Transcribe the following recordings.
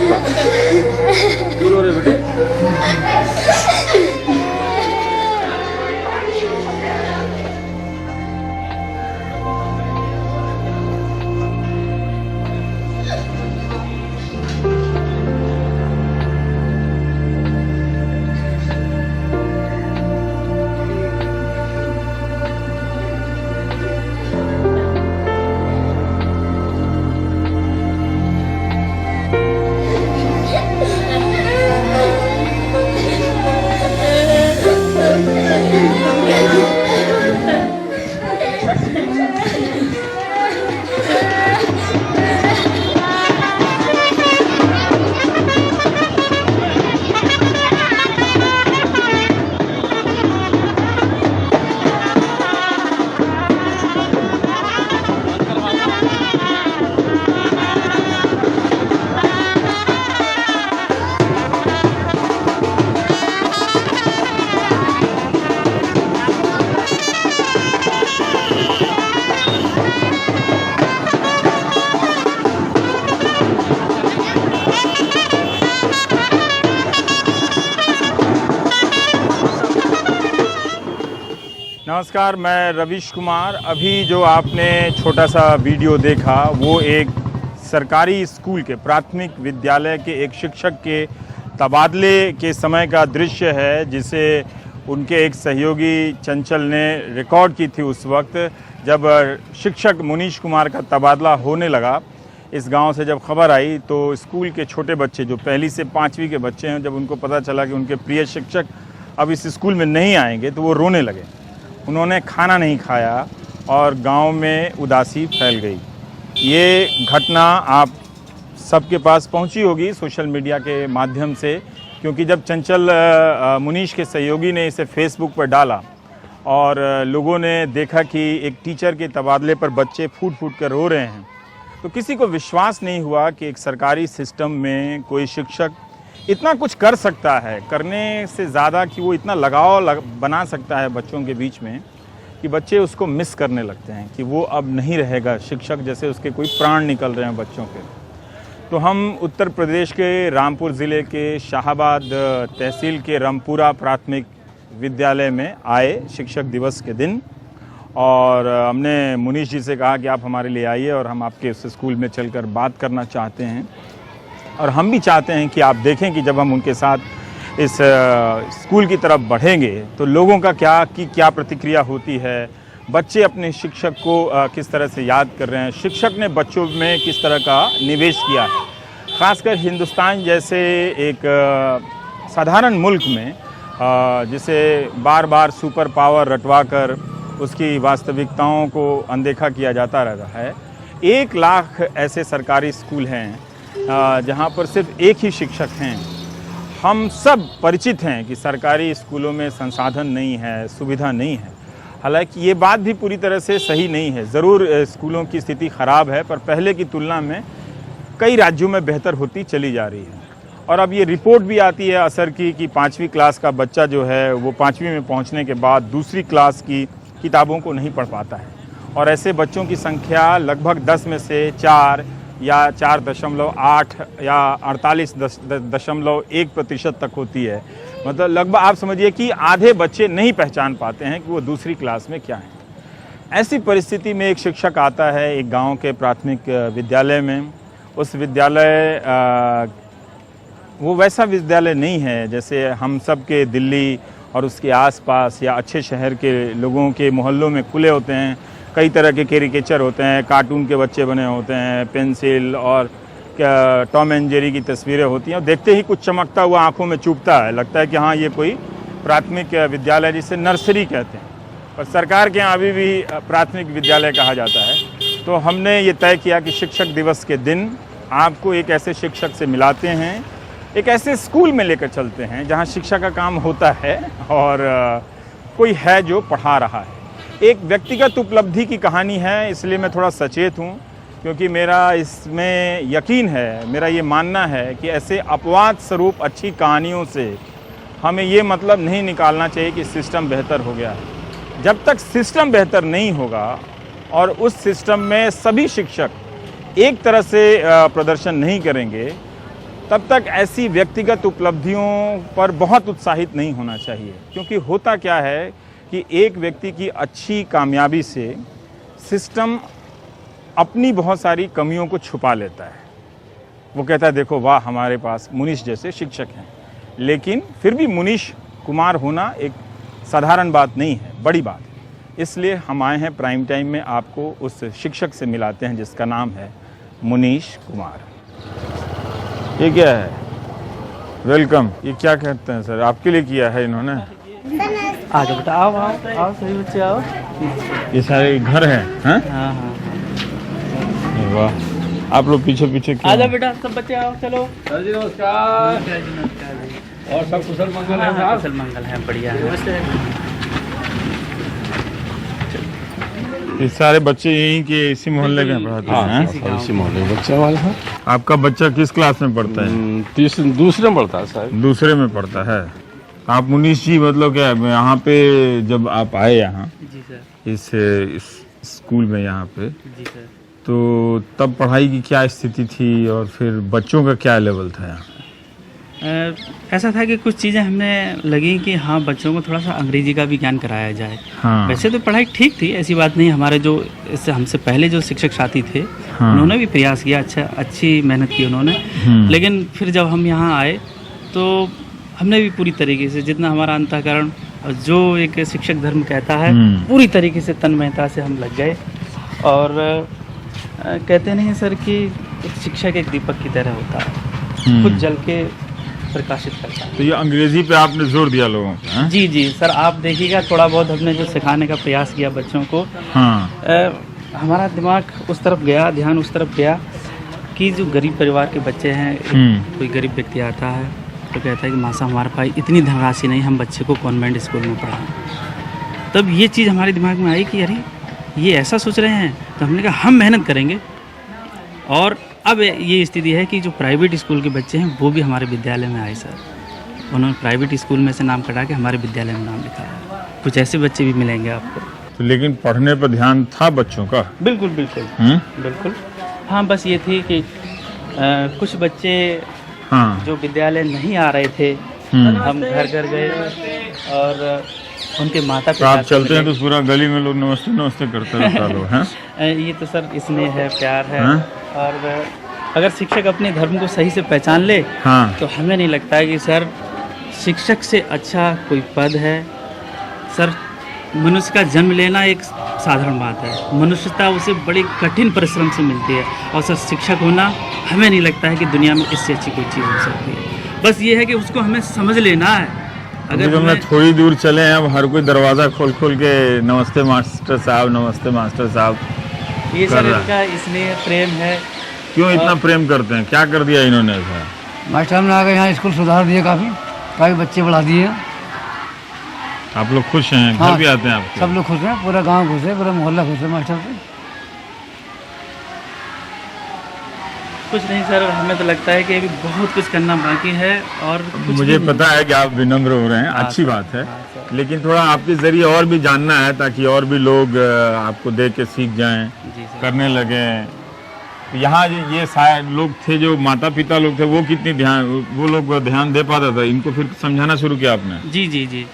आपका? क्यों रो रहे बेटे? नमस्कार, मैं रविश कुमार। अभी जो आपने छोटा सा वीडियो देखा वो एक सरकारी स्कूल के प्राथमिक विद्यालय के एक शिक्षक के तबादले के समय का दृश्य है, जिसे उनके एक सहयोगी चंचल ने रिकॉर्ड की थी उस वक्त जब शिक्षक मुनीश कुमार का तबादला होने लगा। इस गांव से जब खबर आई तो स्कूल के छोटे बच्चे जो पहली से 5वीं के बच्चे हैं, जब उनको पता चला कि उनके प्रिय शिक्षक अब इस स्कूल में नहीं आएंगे तो वो रोने लगे। उन्होंने खाना नहीं खाया और गांव में उदासी फैल गई। ये घटना आप सबके पास पहुंची होगी सोशल मीडिया के माध्यम से, क्योंकि जब चंचल मुनीश के सहयोगी ने इसे फेसबुक पर डाला और लोगों ने देखा कि एक टीचर के तबादले पर बच्चे फूट फूट कर रो रहे हैं, तो किसी को विश्वास नहीं हुआ कि एक सरकारी सिस्टम में कोई शिक्षक इतना कुछ कर सकता है, करने से ज़्यादा कि वो इतना लगाव बना सकता है बच्चों के बीच में कि बच्चे उसको मिस करने लगते हैं कि वो अब नहीं रहेगा शिक्षक, जैसे उसके कोई प्राण निकल रहे हैं बच्चों के। तो हम उत्तर प्रदेश के रामपुर ज़िले के शाहाबाद तहसील के रामपुरा प्राथमिक विद्यालय में आए शिक्षक दिवस के दिन, और हमने मुनीश जी से कहा कि आप हमारे लिए आइए और हम आपके उस स्कूल में चलकर बात करना चाहते हैं। और हम भी चाहते हैं कि आप देखें कि जब हम उनके साथ इस स्कूल की तरफ बढ़ेंगे तो लोगों का क्या प्रतिक्रिया होती है, बच्चे अपने शिक्षक को किस तरह से याद कर रहे हैं, शिक्षक ने बच्चों में किस तरह का निवेश किया है। ख़ासकर हिंदुस्तान जैसे एक साधारण मुल्क में जिसे बार बार सुपर पावर रटवा कर उसकी वास्तविकताओं को अनदेखा किया जाता रहता है। 1 लाख ऐसे सरकारी स्कूल हैं जहाँ पर सिर्फ एक ही शिक्षक हैं। हम सब परिचित हैं कि सरकारी स्कूलों में संसाधन नहीं है, सुविधा नहीं है। हालांकि ये बात भी पूरी तरह से सही नहीं है। ज़रूर स्कूलों की स्थिति ख़राब है, पर पहले की तुलना में कई राज्यों में बेहतर होती चली जा रही है। और अब ये रिपोर्ट भी आती है असर की कि 5वीं क्लास का बच्चा जो है वो 5वीं में पहुँचने के बाद दूसरी क्लास की किताबों को नहीं पढ़ पाता है, और ऐसे बच्चों की संख्या लगभग 10 में से 4 या 4.8 या 48.1% तक होती है। मतलब लगभग आप समझिए कि आधे बच्चे नहीं पहचान पाते हैं कि वो दूसरी क्लास में क्या है। ऐसी परिस्थिति में एक शिक्षक आता है एक गांव के प्राथमिक विद्यालय में। उस विद्यालय वो वैसा विद्यालय नहीं है जैसे हम सब के दिल्ली और उसके आसपास या अच्छे शहर के लोगों के मोहल्लों में खुले होते हैं। कई तरह के कैरिकेचर होते हैं, कार्टून के बच्चे बने होते हैं, पेंसिल और टॉम एंड जेरी की तस्वीरें होती हैं, और देखते ही कुछ चमकता हुआ आंखों में चुभता है, लगता है कि हाँ ये कोई प्राथमिक विद्यालय जिसे नर्सरी कहते हैं, पर सरकार के यहाँ अभी भी प्राथमिक विद्यालय कहा जाता है। तो हमने ये तय किया कि शिक्षक दिवस के दिन आपको एक ऐसे शिक्षक से मिलाते हैं, एक ऐसे स्कूल में लेकर चलते हैं जहाँ शिक्षा का काम होता है और कोई है जो पढ़ा रहा है। एक व्यक्तिगत उपलब्धि की कहानी है, इसलिए मैं थोड़ा सचेत हूँ, क्योंकि मेरा इसमें यकीन है, मेरा ये मानना है कि ऐसे अपवाद स्वरूप अच्छी कहानियों से हमें ये मतलब नहीं निकालना चाहिए कि सिस्टम बेहतर हो गया है। जब तक सिस्टम बेहतर नहीं होगा और उस सिस्टम में सभी शिक्षक एक तरह से प्रदर्शन नहीं करेंगे, तब तक ऐसी व्यक्तिगत उपलब्धियों पर बहुत उत्साहित नहीं होना चाहिए, क्योंकि होता क्या है कि एक व्यक्ति की अच्छी कामयाबी से सिस्टम अपनी बहुत सारी कमियों को छुपा लेता है। वो कहता है देखो वाह हमारे पास मुनीश जैसे शिक्षक हैं, लेकिन फिर भी मुनीश कुमार होना एक साधारण बात नहीं है, बड़ी बात है। इसलिए हम आए हैं प्राइम टाइम में आपको उस शिक्षक से मिलाते हैं जिसका नाम है मुनीश कुमार। ये क्या है? वेलकम। ये क्या कहते हैं सर? आपके लिए किया है इन्होंने? आ जाओ बेटा, आओ आओ आओ, सभी बच्चे आओ। ये सारे घर हैं? हाँ हाँ हाँ, वाह, आप लोग पीछे पीछे आ जाओ बेटा, सब बच्चे आओ, चलो। सर जी नमस्कार। और सब कुशल मंगल है? हाँ, कुशल मंगल है, बढ़िया है। ये सारे बच्चे यहीं के इसी मोहल्ले में पढ़ाते हैं? इसी मोहल्ले बच्चा वाला है। आपका बच्चा किस क्लास में पढ़ता है? दूसरे में पढ़ता है साहब। दूसरे में पढ़ता है। आप मुनीश जी मतलब क्या यहाँ पे जब आप आए यहाँ जी सर, इस स्कूल में यहाँ पे, जी सर, तो तब पढ़ाई की क्या स्थिति थी और फिर बच्चों का क्या लेवल था यहाँ? ऐसा था कि कुछ चीज़ें हमने लगी कि हाँ बच्चों को थोड़ा सा अंग्रेजी का भी ज्ञान कराया जाए। हाँ। वैसे तो पढ़ाई ठीक थी, ऐसी बात नहीं। हमारे जो इससे हमसे पहले जो शिक्षक साथी थे, हाँ। उन्होंने भी प्रयास किया, अच्छी मेहनत की उन्होंने। लेकिन फिर जब हम यहाँ आए तो हमने भी पूरी तरीके से जितना हमारा अंतःकरण जो एक शिक्षक धर्म कहता है, पूरी तरीके से तन्मयता से हम लग गए। और कहते नहीं सर कि एक शिक्षक एक दीपक की तरह होता है, खुद जल के प्रकाशित करता है। तो ये अंग्रेजी पे आपने जोर दिया लोगों को? हाँ? जी जी सर, आप देखिएगा थोड़ा बहुत हमने जो सिखाने का प्रयास किया बच्चों को, हाँ। हमारा दिमाग उस तरफ गया, ध्यान उस तरफ गया कि जो गरीब परिवार के बच्चे हैं, कोई गरीब व्यक्ति आता है तो कहता है कि माँ साहब हमारे पास इतनी धनराशि नहीं, हम बच्चे को कॉन्वेंट स्कूल में पढ़ाएं। तब ये चीज़ हमारे दिमाग में आई कि अरे ये ऐसा सोच रहे हैं, तो हमने कहा हम मेहनत करेंगे। और अब ये स्थिति है कि जो प्राइवेट स्कूल के बच्चे हैं वो भी हमारे विद्यालय में आए सर। उन्होंने प्राइवेट स्कूल में से नाम कटा के हमारे विद्यालय में नाम लिखा है। कुछ ऐसे बच्चे भी मिलेंगे आपको। तो लेकिन पढ़ने पर ध्यान था बच्चों का? बिल्कुल बिल्कुल बिल्कुल। हाँ, बस ये थी कि कुछ बच्चे हाँ। जो विद्यालय नहीं आ रहे थे, हम घर घर गए और उनके माता पिता। आप चलते हैं तो पूरा गली में लोग नमस्ते नमस्ते करते रहता लोग हैं? ये तो सर स्नेह है, प्यार है। और अगर शिक्षक अपने धर्म को सही से पहचान ले, हाँ। तो हमें नहीं लगता है कि सर शिक्षक से अच्छा कोई पद है। सर मनुष्य का जन्म लेना एक साधारण बात है, मनुष्यता उसे बड़ी कठिन परिश्रम से मिलती है। और सर शिक्षक होना हमें नहीं लगता है कि दुनिया में इससे अच्छी कोई चीज़ हो सकती है। बस ये है कि उसको हमें समझ लेना है। अगर हमने थोड़ी दूर चले हैं, अब हर कोई दरवाज़ा खोल खोल के नमस्ते मास्टर साहब, नमस्ते मास्टर साहब। ये सर इनका इसलिए प्रेम है। क्यों इतना प्रेम करते हैं? क्या कर दिया इन्होंने ऐसा? मास्टर साहब ने आकर यहाँ स्कूल सुधार दिए, काफ़ी बच्चे बढ़ा दिए। आप लोग खुश हैं? घर भी आते हैं आपके? सब लोग खुश हैं, पूरा गांव खुश है, पूरा मोहल्ला खुश है मास्टर से। कुछ नहीं सर, हमें तो लगता है कि अभी बहुत कुछ करना बाकी है। और मुझे पता है कि आप विनम्र हो रहे हैं, अच्छी बात है, लेकिन थोड़ा आपके जरिए और भी जानना है ताकि और भी लोग आपको देख के सीख जाएं, करने लगे। यहाँ ये शायद लोग थे जो माता पिता लोग थे, वो कितनी वो लोग ध्यान दे पाता था? इनको फिर समझाना शुरू किया आपने? जी जी जी।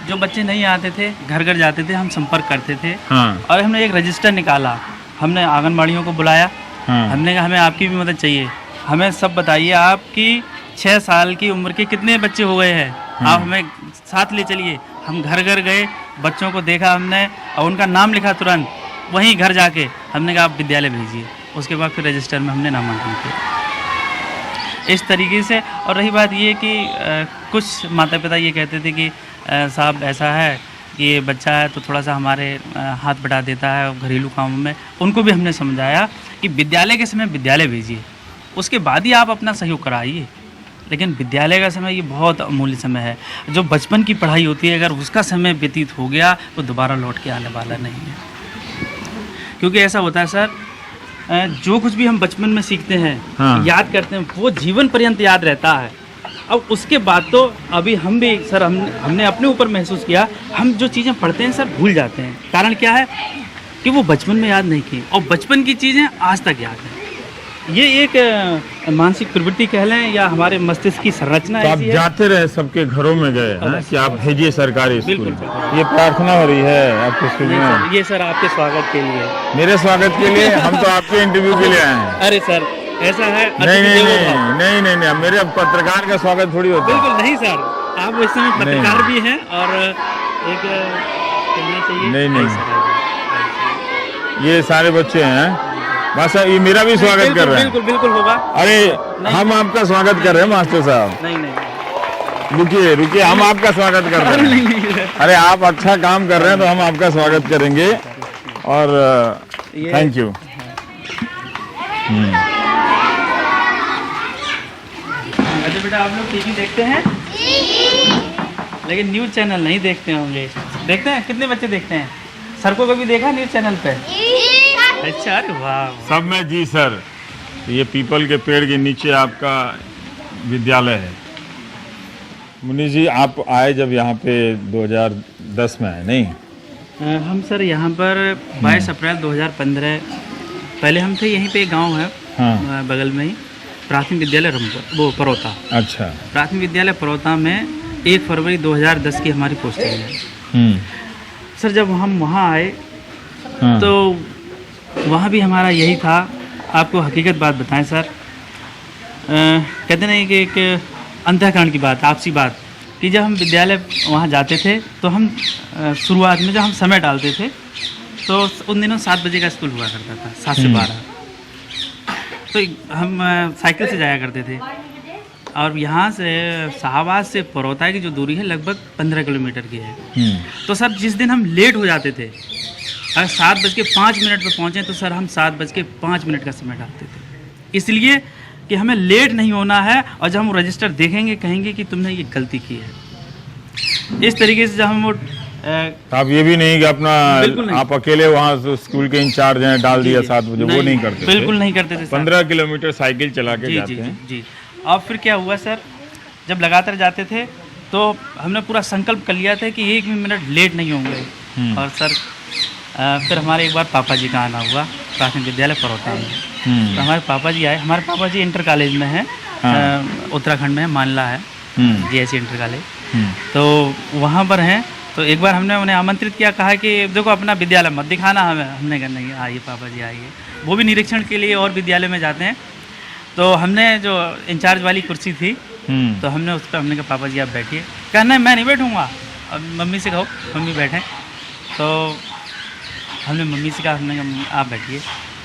जो बच्चे नहीं आते थे, घर घर जाते थे, हम संपर्क करते थे। हाँ। और हमने एक रजिस्टर निकाला, हमने आंगनबाड़ियों को बुलाया। हाँ। हमने कहा हमें आपकी भी मदद चाहिए, हमें सब बताइए आपकी 6 साल की उम्र के कितने बच्चे हो गए हैं, आप हमें साथ ले चलिए। हम घर घर गए, बच्चों को देखा हमने और उनका नाम लिखा तुरंत वहीं घर जाके। हमने कहा आप विद्यालय भेजिए। उसके बाद फिर रजिस्टर में हमने नामांकन किया इस तरीके से। और रही बात ये कि कुछ माता पिता ये कहते थे कि साहब ऐसा है कि ये बच्चा है तो थोड़ा सा हमारे हाथ बटा देता है घरेलू कामों में। उनको भी हमने समझाया कि विद्यालय के समय विद्यालय भेजिए, उसके बाद ही आप अपना सहयोग कराइए। लेकिन विद्यालय का समय ये बहुत अमूल्य समय है। जो बचपन की पढ़ाई होती है, अगर उसका समय व्यतीत हो गया तो दोबारा लौट के आने वाला नहीं है। क्योंकि ऐसा होता है सर, जो कुछ भी हम बचपन में सीखते हैं, हाँ। याद करते हैं, वो जीवन पर्यंत याद रहता है। अब उसके बाद तो अभी हम भी सर हमने अपने ऊपर महसूस किया, हम जो चीज़ें पढ़ते हैं सर भूल जाते हैं। कारण क्या है कि वो बचपन में याद नहीं की, और बचपन की चीज़ें आज तक याद हैं। ये एक मानसिक प्रवृत्ति कह लें या हमारे मस्तिष्क की संरचना तो आप ऐसी है। जाते रहे सबके घरों में गए हैं कि आप भेजिए सरकारी स्कूल। बिल्कुल। ये प्रार्थना हो रही है आपके स्कूल नहीं में? सर, ये सर आपके स्वागत के लिए। मेरे स्वागत के लिए? हम तो आपके इंटरव्यू के लिए आए हैं। अरे सर ऐसा है, नहीं नहीं अतिथि देवो नहीं भव। नहीं नहीं नहीं, मेरे पत्रकार का स्वागत थोड़ी होता है। बिल्कुल नहीं सर, आप इस समय पत्रकार भी हैं और एक कहना चाहिए। नहीं, नहीं। ऐसा है। ये सारे बच्चे हैं बस, ये मेरा भी स्वागत कर रहे हैं। बिल्कुल बिल्कुल होगा। अरे हम आपका स्वागत कर रहे हैं मास्टर साहब। नहीं नहीं रुकिए रुकिए, हम आपका स्वागत कर रहे हैं। अरे आप अच्छा काम कर रहे हैं तो हम आपका स्वागत करेंगे और थैंक यू। अच्छा बेटा, आप लोग टीवी देखते हैं लेकिन न्यूज़ चैनल नहीं देखते होंगे। देखते हैं? कितने बच्चे देखते हैं? सर को कभी देखा न्यूज़ चैनल पे? अच्छा, अरे वाह। सब में जी सर। ये पीपल के पेड़ के नीचे आपका विद्यालय है। मुनीष जी, आप आए जब यहाँ पे 2010 में आए नहीं? हम सर यहाँ पर 22 अप्रैल 2015, पहले हम थे यहीं पे, एक गांव है हाँ। बगल में ही, प्राथमिक विद्यालय वो परौता। अच्छा। प्राथमिक विद्यालय परौता में 1 फरवरी 2010 की हमारी पोस्टिंग है। सर जब हम वहाँ आए हाँ। तो वहाँ भी हमारा यही था। आपको हकीकत बात बताएं सर, कहते नहीं कि एक अंतःकरण की बात, आपसी बात, कि जब हम विद्यालय वहाँ जाते थे तो हम शुरुआत में जब हम समय डालते थे तो उन दिनों 7 बजे का स्कूल हुआ करता था, 7 से 12। तो हम साइकिल से जाया करते थे और यहाँ से शाहबाद से परौता की जो दूरी है लगभग 15 किलोमीटर की है। तो सर जिस दिन हम लेट हो जाते थे, अगर 7:05 पर पहुँचे तो सर हम 7:05 का समय डालते थे, इसलिए कि हमें लेट नहीं होना है और जब हम रजिस्टर देखेंगे कहेंगे कि तुमने ये गलती की है। इस तरीके से जब हम वो आप ये भी नहीं कि अपना बिल्कुल नहीं। आप अकेले वहाँ स्कूल के इंचार्ज हैं डाल दिया 7 बजे, वो नहीं करते? बिल्कुल नहीं करते थे सर। 15 किलोमीटर साइकिल चला के जी जाते जी हैं। जी। और फिर क्या हुआ सर, जब लगातार जाते थे तो हमने पूरा संकल्प कर लिया था कि 1 भी मिनट लेट नहीं होंगे। और सर फिर हमारे एक बार पापा जी का आना हुआ प्राथमिक विद्यालय परौता में। तो हमारे पापा जी आए। हमारे पापा जी इंटर कॉलेज में हैं, उत्तराखंड में है, मानला है, GIC इंटर कॉलेज। तो वहाँ पर हैं। तो एक बार हमने उन्हें आमंत्रित किया, कहा कि देखो अपना विद्यालय मत दिखाना हमें। हमने कहा नहीं, आइए पापा जी आइए। वो भी निरीक्षण के लिए और विद्यालय में जाते हैं। तो हमने जो इंचार्ज वाली कुर्सी थी तो हमने उस पर हमने कहा पापा जी आप बैठिए। कहा नहीं मैं नहीं बैठूँगा, अब मम्मी से कहो मम्मी बैठें। तो हमने मम्मी से कहा, हमने कहा आप बैठिए।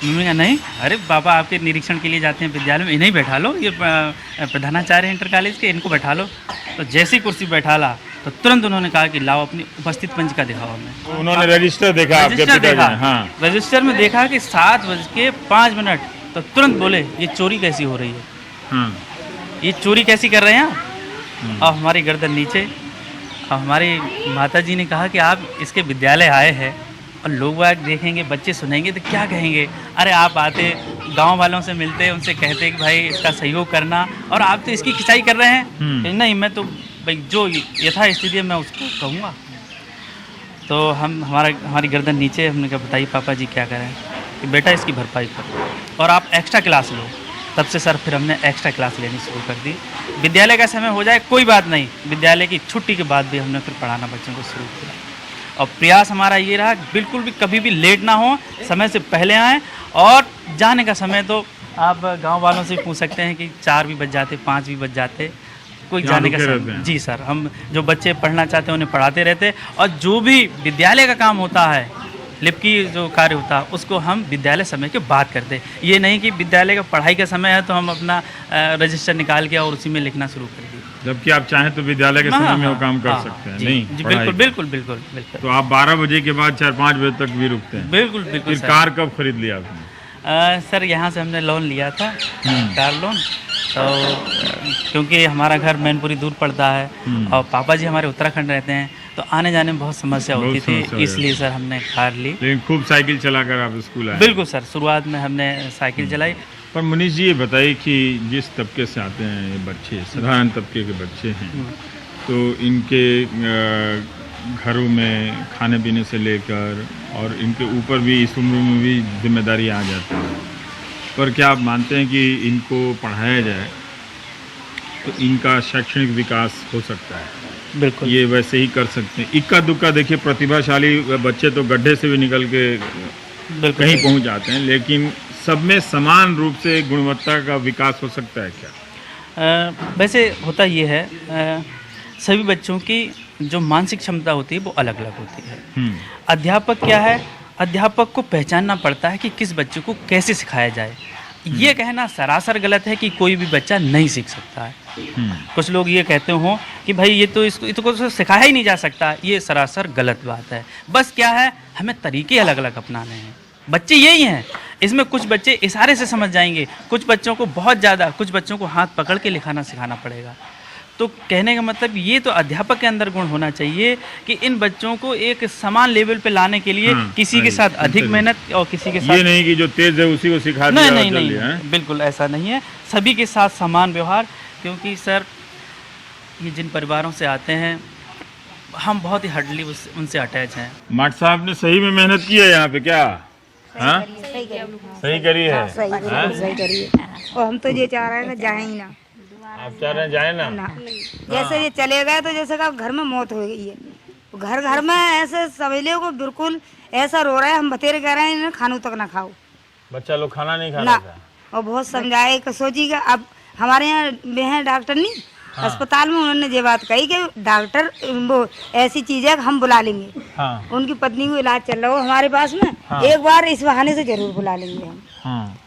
मम्मी कहा नहीं, अरे पापा आपके निरीक्षण के लिए जाते हैं विद्यालय में, इन्हें बैठा लो, ये प्रधानाचार्य इंटर कॉलेज के, इनको बैठा लो। तो जैसी कुर्सी बैठा ला तो तुरंत उन्होंने कहा कि लाओ अपनी उपस्थित पंच का दिखाओ हमें। उन्होंने रजिस्टर देखा आपके रजिस्टर पिताजी देखा, ने? हाँ। रजिस्टर में देखा कि 7:05, तो तुरंत बोले ये चोरी कैसी हो रही है, हाँ। ये चोरी कैसी कर रहे हैं आप। और हमारी गर्दन नीचे। और हमारी माता जी ने कहा कि आप इसके विद्यालय आए हैं और लोग वाग देखेंगे, बच्चे सुनेंगे तो क्या कहेंगे। अरे आप आते, गांव वालों से मिलते, उनसे कहते कि भाई इसका सहयोग करना, और आप तो इसकी खिंचाई कर रहे हैं। नहीं, मैं तो भाई जो यथा स्थिति है मैं उसको कहूँगा। तो हमारी गर्दन नीचे। हमने कहा बताइए पापा जी क्या करें। कि बेटा इसकी भरपाई करो और आप एक्स्ट्रा क्लास लो। तब से सर फिर हमने एक्स्ट्रा क्लास लेनी शुरू कर दी। विद्यालय का समय हो जाए कोई बात नहीं, विद्यालय की छुट्टी के बाद भी हमने फिर पढ़ाना बच्चों को शुरू किया। और प्रयास हमारा ये रहा बिल्कुल भी कभी भी लेट ना हो, समय से पहले आएँ। और जाने का समय तो आप गांव वालों से पूछ सकते हैं कि 4 भी बज जाते, 5 भी बज जाते, कोई जाने का समय। जी सर, हम जो बच्चे पढ़ना चाहते हैं उन्हें पढ़ाते रहते। और जो भी विद्यालय का काम होता है, लिप की जो कार्य होता है, उसको हम विद्यालय समय के बाद करते। ये नहीं कि विद्यालय का पढ़ाई का समय है तो हम अपना रजिस्टर निकाल के और उसी में लिखना शुरू कर दिए। जबकि आप चाहें तो विद्यालय के समय में वो काम कर सकते हैं। नहीं जी बिल्कुल बिल्कुल बिल्कुल बिल्कुल। तो आप 12 बजे के बाद 4-5 बजे तक भी रुकते हैं? बिल्कुल बिल्कुल। फिर कार कब खरीद लिया आपने? सर यहाँ से हमने लोन लिया था, कार लोन। तो क्योंकि हमारा घर मैनपुरी दूर पड़ता है और पापा जी हमारे उत्तराखंड रहते हैं, तो आने जाने में बहुत समस्या होती थी, इसलिए सर हमने कार ली। लेकिन खूब साइकिल चलाकर आप स्कूल आए? बिल्कुल सर, शुरुआत में हमने साइकिल चलाई। पर मनीष जी ये बताइए कि जिस तबके से आते हैं ये बच्चे, साधारण तबके के बच्चे हैं, तो इनके घरों में खाने पीने से लेकर और इनके ऊपर भी इस उम्र में भी जिम्मेदारी आ जाती है। पर क्या आप मानते हैं कि इनको पढ़ाया जाए तो इनका शैक्षणिक विकास हो सकता है? बिल्कुल ये वैसे ही कर सकते हैं? इक्का दुक्का देखिए, प्रतिभाशाली बच्चे तो गड्ढे से भी निकल के बिल्कुल कहीं पहुंच जाते हैं, लेकिन सब में समान रूप से गुणवत्ता का विकास हो सकता है क्या? वैसे होता ये है, सभी बच्चों की जो मानसिक क्षमता होती है वो अलग अलग होती है। अध्यापक क्या है, अध्यापक को पहचानना पड़ता है कि किस बच्चे को कैसे सिखाया जाए। ये कहना सरासर गलत है कि कोई भी बच्चा नहीं सीख सकता है। कुछ लोग ये कहते हो कि भाई ये तो कुछ सिखाया ही नहीं जा सकता, ये सरासर गलत बात है। बस क्या है, हमें तरीके अलग अलग अपनाने हैं। बच्चे यही हैं, इसमें कुछ बच्चे इशारे से समझ जाएंगे, कुछ बच्चों को बहुत ज़्यादा, कुछ बच्चों को हाथ पकड़ के लिखाना सिखाना पड़ेगा। तो कहने का मतलब ये तो अध्यापक के अंदर गुण होना चाहिए कि इन बच्चों को एक समान लेवल पे लाने के लिए किसी के साथ अधिक मेहनत और किसी के साथ ये नहीं कि जो तेज है उसी को सिखा दिया। नहीं, बिल्कुल ऐसा नहीं है। सभी के साथ समान व्यवहार, क्योंकि सर ये जिन परिवारों से आते हैं हम बहुत ही हार्डली उनसे अटैच हैं। माट साहब ने सही में मेहनत की है यहाँ पे क्या? हाँ, सही करी है। सही करिए। और हम तो ये चाह रहे हैं कि जाए ही ना। आप चाह रहे हैं जाए ना? जैसे ये चले गए तो जैसे का घर में मौत हो गई है। घर घर में ऐसे सवेले को बिल्कुल ऐसा रो रहा है, हम बतेरे कह रहे हैं इन्हें खानों तक ना खाओ। बच्चा लोग खाना नहीं खा ना। रहा था। और बहुत समझाए कि सोचिएगा, अब हमारे यहाँ वे हैं डॉक्टर नहीं, अस्पताल में उन्होंने ये बात कही कि डॉक्टर वो ऐसी चीज है कि हम बुला लेंगे। उनकी पत्नी को इलाज चल रहा हो हमारे पास में, एक बार इस बहाने से जरूर बुला लेंगे हम।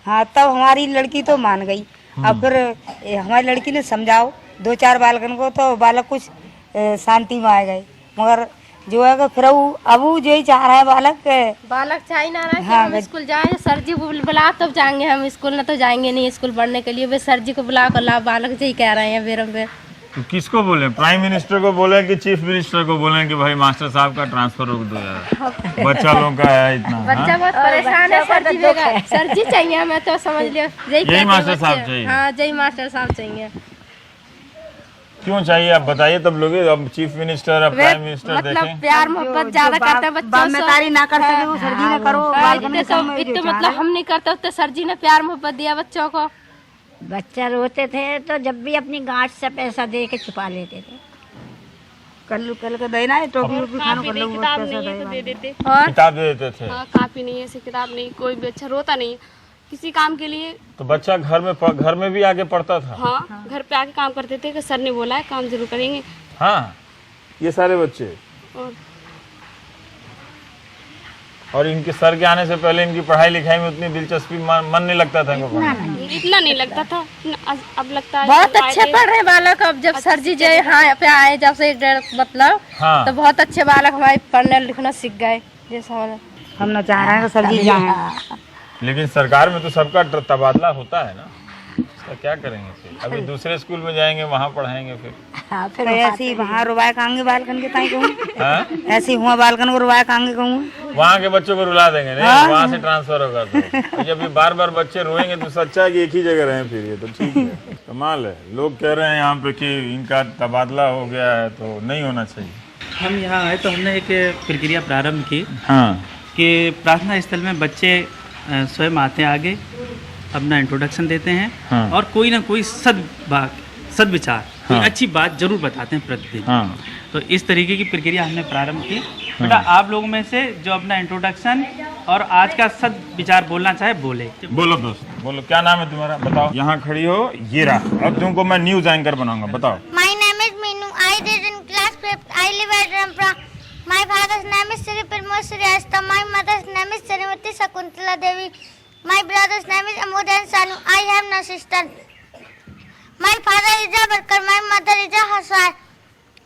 हाँ, तब हमारी लड़की तो मान गई। अब फिर हमारी लड़की ने समझाओ 2-4 बालकन को, तो बालक कुछ शांति में आ गए। मगर जो है फिर अब जो ही चाह रहा है बालक चाह ना रहा है कि हम स्कूल जाएं, सर जी को बुला तब जाएंगे हम स्कूल, ना तो जाएंगे नहीं स्कूल पढ़ने के लिए। वे सर जी को बुला कर ला, बालक जी कह रहे हैं बेरम पे। तो किसको बोले? प्राइम मिनिस्टर को बोले कि चीफ मिनिस्टर को बोले कि भाई मास्टर साहब का ट्रांसफर रोक दो यार, बच्चा लोग का है इतना। बच्चा बहुत परेशान है, सर जी चाहिए हमें, तो समझ लियो यही मास्टर साहब चाहिए। हाँ, यही मास्टर साहब चाहिए। क्यों चाहिए आप बताइए तब लोग। अब चीफ मिनिस्टर, अब प्राइम मिनिस्टर देखें, प्यार मोहब्बत ज्यादा करते हैं बच्चों से। ना कर सके वो सर जी ने करो। इतने मतलब हम नहीं करते, उतने सर जी ने प्यार मोहब्बत दिया बच्चों को। बच्चा रोते थे तो जब भी अपनी गांठ से पैसा दे के छुपा लेते थे। कल का देना है, टोपी वोपी खाना कर लो, पैसा दे देते। और किताब दे देते थे। काफी नहीं है, ऐसी किताब नहीं, कोई भी अच्छा रोता नहीं किसी काम के लिए। तो बच्चा घर में भी आके पढ़ता था। हाँ, घर पे आके काम करते थे कि सर ने बोला है काम जरूर करेंगे। हाँ, ये सारे बच्चे। और इनके सर के आने से पहले इनकी पढ़ाई लिखाई में उतनी दिलचस्पी मन नहीं लगता था इनको? इतना नहीं लगता था, अब लगता है बहुत अच्छे पढ़ रहे हैं बालक। अब जब सर जी जो यहाँ पे आए, जब से मतलब तो बहुत अच्छे बालक हमारे पढ़ने लिखना सीख गए। जैसा हम ना चाह रहे हैं सर जी जाएं। लेकिन सरकार में तो सबका तबादला होता है ना, इसका क्या करेंगे फिर? अभी दूसरे स्कूल में जाएंगे, वहाँ पढ़ाएंगे फिर। हाँ, फिर ऐसे ही वहाँ रुवाए कांगे बालकन के ताई कहूँ, ऐसे ही हुआ बालकन को रुवाए कांगे कहूँ, वहाँ के बच्चों को रुला देंगे नहीं, वहाँ से ट्रांसफर होगा। तो जब ये बार बार बच्चे रोएंगे तो अच्छा है कि एक ही जगह रहें फिर। ये तो ठीक है, कमाल है। लोग कह रहे हैं यहाँ पे कि इनका तबादला हो गया है तो नहीं होना चाहिए। हम यहाँ आए तो हमने एक प्रक्रिया प्रारंभ की। हाँ, कि प्रार्थना स्थल में बच्चे स्वयं आते हैं, आगे अपना इंट्रोडक्शन देते हैं। हाँ। और कोई ना कोई सद्विचार, कोई अच्छी बात जरूर बताते हैं प्रतिदिन। हाँ। तो इस तरीके की प्रक्रिया हमने प्रारंभ की। बेटा, आप लोगों में से जो अपना इंट्रोडक्शन और आज का सद्विचार बोलना चाहे बोले। बोलो दोस्त, बोलो। क्या नाम है तुम्हारा? बताओ। यहाँ खड़ी हो, ये रहा। अब तुमको मैं न्यूज एंकर बनाऊंगा, बताओ। My name is Minu. I did in class 5th. I live at Rampura. My father's name is Sri Pramod Srivastava. My mother's name is Srimati Sakuntala Devi. My brother's name is Amod and Sanu. I have no sister. My father is a worker. My mother is a housewife.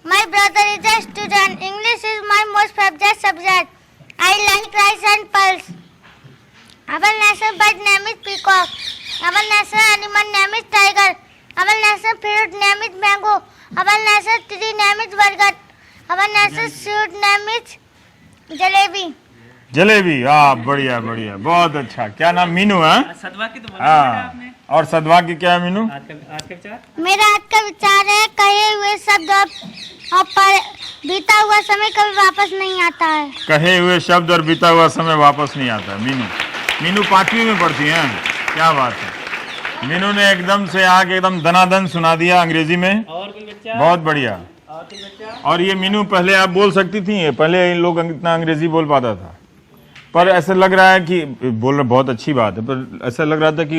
My brother is a student. English is my most favorite subject. I like rice and pearls. Our national bird name is peacock. Our national animal name is tiger. Our national fruit name is mango. Our national tree name is bargat. Our national sweet name is jalebi. Jalebi, हाँ, बढ़िया बढ़िया, बहुत अच्छा। क्या नाम? मीनू है? सद्वाक्य तो बोला हाँ। आपने। और सद्वाक्य क्या है मीनू? आज का विचार? मेरा आज का विचार है, कहे हुए शब्द और बीता हुआ समय कभी वापस नहीं आता है। कहे हुए शब्द और बीता हुआ समय वापस नहीं आता है। मीनू 5वीं में पढ़ती हैं। क्या बात है, मीनू ने एकदम से आके एकदम दनादन सुना दिया अंग्रेजी में। और कोई बच्चा? बहुत बढ़िया। और कोई बच्चा? और ये मीनू पहले आप बोल सकती थी, पहले इन लोग इतना अंग्रेजी बोल पाता था, पर ऐसा लग रहा है कि बोल रहे, बहुत अच्छी बात है, पर ऐसा लग रहा था कि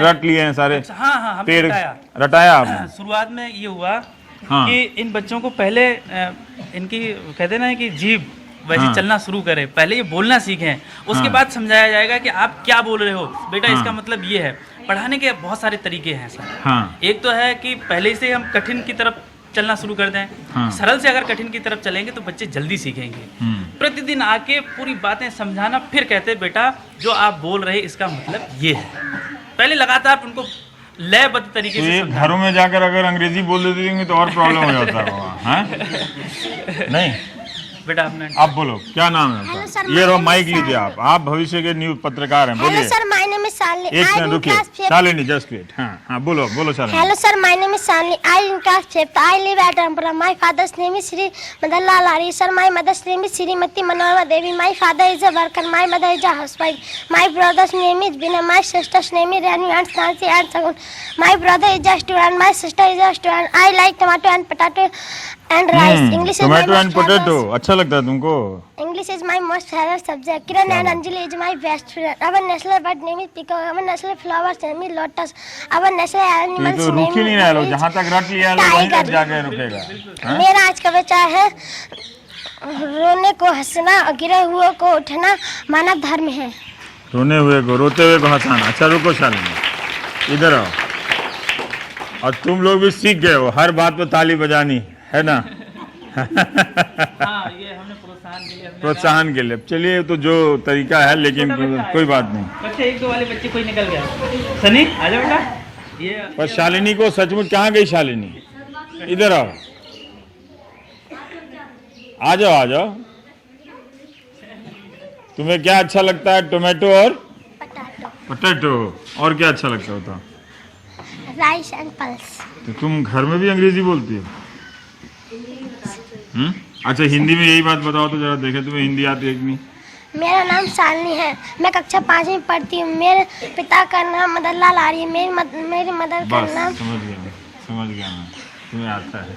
रट लिए हैं सारे। हाँ हाँ, हमने पेड़ रटाया आपने। शुरुआत में ये हुआ हाँ। कि इन बच्चों को पहले इनकी कहते ना कि जीभ वैसे हाँ। चलना शुरू करें, पहले ये बोलना सीखें, उसके बाद समझाया जाएगा कि आप क्या बोल रहे हो बेटा, हाँ। इसका मतलब ये है। पढ़ाने के बहुत सारे तरीके हैं सर। हाँ। एक तो है कि पहले से हम कठिन की तरफ चलना शुरू कर दें। हाँ। सरल से अगर कठिन की तरफ चलेंगे तो बच्चे जल्दी सीखेंगे। प्रतिदिन आके पूरी बातें समझाना, फिर कहते बेटा जो आप बोल रहे इसका मतलब ये है। पहले लगातार उनको लयबद्ध तरीके तो से ये समझाना। घरों में जाकर अगर अंग्रेजी बोल देते होंगे तो और प्रॉब्लम हो जाता है। नहीं बेटा आपने आप बोलो, क्या नाम है आपका? ये रो माइक लीजिए आप भविष्य के न्यूज पत्रकार हैं, बोलिए। Sir, my name is Shalini. एक मिनट रुकिए, शालिनी जस्ट वेट। हाँ बोलो Shalini. Hello sir, my name is Sanli. I in class 5th. I live at Rampura. My father's name is Sri Madanlal Ari. Sir, my mother's name is Srimati Manorama Devi. My father is a worker. My mother is a housewife. My brother's name is Bina. My sister's name is Ranu and Nancy and Sagun. My brother is a student. My sister is a student. I like tomato and potato and rice. English is my tomato and most favorite. Potato अच्छा लगता है तुमको? English is my most favorite subject. Kiran and Anjali is my best friend. Our national bird name is peacock. Our national flowers name is lotus. Our national तो ये animals तो रुक ही नहीं रहा लोग, जहाँ तक रट लिया लोग वहीं तक जाके रुकेगा। मेरा आज का विचार है, रोने को हंसना और गिरे हुए को उठना मानव धर्म है। रोने हुए को रोते हुए को हंसाना। अच्छा रुको शालिनी, इधर आओ। और तुम लोग भी सीख गए हो हर बात पर ताली बजानी, है ना? हाँ, ये हमने प्रोत्साहन के लिए। चलिए तो जो तरीका है, लेकिन कोई बात नहीं। बच्चे एक दो वाले बच्चे कोई निकल गया। सनी आ जाओ बेटा। ये पर शालिनी को सचमुच कहाँ गई शालिनी? इधर आओ, आ जाओ। तुम्हें क्या अच्छा लगता है? टोमेटो और पोटैटो। और क्या अच्छा लगता होता? Rice and pulse. तो तुम घर में भी अंग्रेजी बोलती हो? अच्छा हिंदी में यही बात बताओ तो जरा देखे, तुम्हें हिंदी आती है कि नहीं? मेरा नाम शालिनी है, मैं कक्षा 5 में पढ़ती हूँ। मेरे पिता का नाम मदनलाल आर्य है। मेरी मदर का बस नाम। समझ गया मैं, तुम्हें आता है।